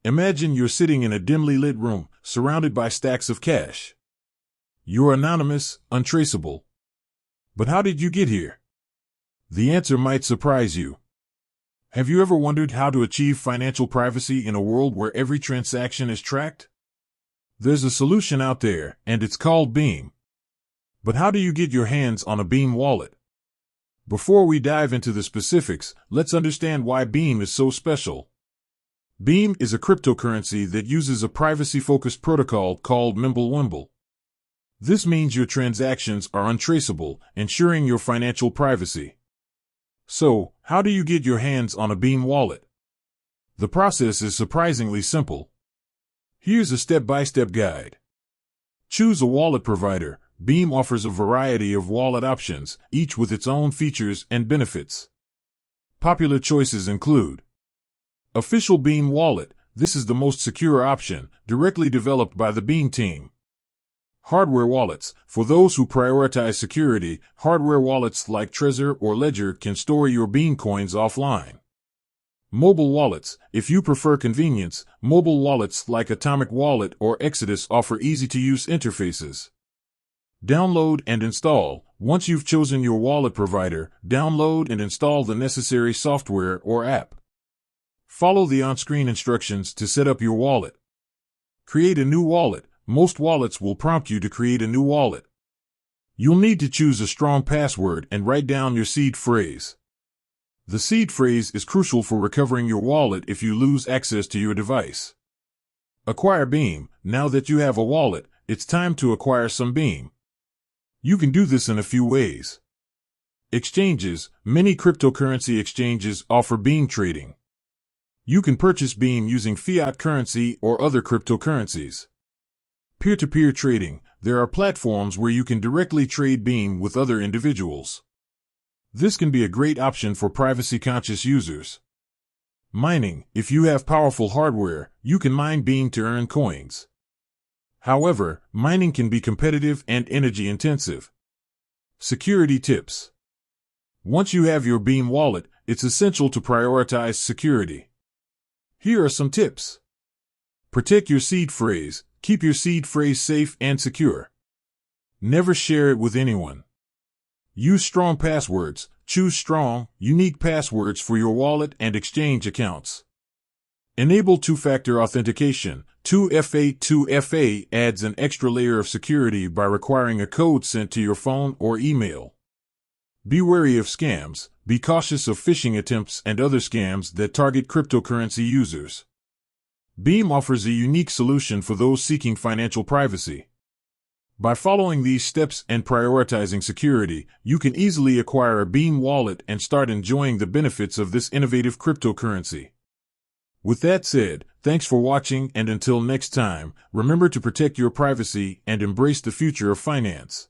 Imagine you're sitting in a dimly lit room, surrounded by stacks of cash. You're anonymous, untraceable. But how did you get here? The answer might surprise you. Have you ever wondered how to achieve financial privacy in a world where every transaction is tracked? There's a solution out there, and it's called Beam. But how do you get your hands on a Beam wallet? Before we dive into the specifics, let's understand why Beam is so special. Beam is a cryptocurrency that uses a privacy-focused protocol called Mimblewimble. This means your transactions are untraceable, ensuring your financial privacy. So, how do you get your hands on a Beam wallet? The process is surprisingly simple. Here's a step-by-step guide. Choose a wallet provider. Beam offers a variety of wallet options, each with its own features and benefits. Popular choices include Official Beam Wallet. This is the most secure option, directly developed by the Beam team. Hardware wallets. For those who prioritize security, hardware wallets like Trezor or Ledger can store your Beam coins offline. Mobile wallets. If you prefer convenience, mobile wallets like Atomic Wallet or Exodus offer easy-to-use interfaces. Download and install. Once you've chosen your wallet provider, download and install the necessary software or app. Follow the on-screen instructions to set up your wallet. Create a new wallet. Most wallets will prompt you to create a new wallet. You'll need to choose a strong password and write down your seed phrase. The seed phrase is crucial for recovering your wallet if you lose access to your device. Acquire Beam. Now that you have a wallet, it's time to acquire some Beam. You can do this in a few ways. Exchanges. Many cryptocurrency exchanges offer Beam trading. You can purchase Beam using fiat currency or other cryptocurrencies. Peer-to-peer trading. There are platforms where you can directly trade Beam with other individuals. This can be a great option for privacy-conscious users. Mining. If you have powerful hardware, you can mine Beam to earn coins. However, mining can be competitive and energy-intensive. Security tips. Once you have your Beam wallet, it's essential to prioritize security. Here are some tips. Protect your seed phrase. Keep your seed phrase safe and secure. Never share it with anyone. Use strong passwords. Choose strong, unique passwords for your wallet and exchange accounts. Enable two-factor authentication. 2FA adds an extra layer of security by requiring a code sent to your phone or email. Be wary of scams. Be cautious of phishing attempts and other scams that target cryptocurrency users. Beam offers a unique solution for those seeking financial privacy. By following these steps and prioritizing security, you can easily acquire a Beam wallet and start enjoying the benefits of this innovative cryptocurrency. With that said, thanks for watching, and until next time, remember to protect your privacy and embrace the future of finance.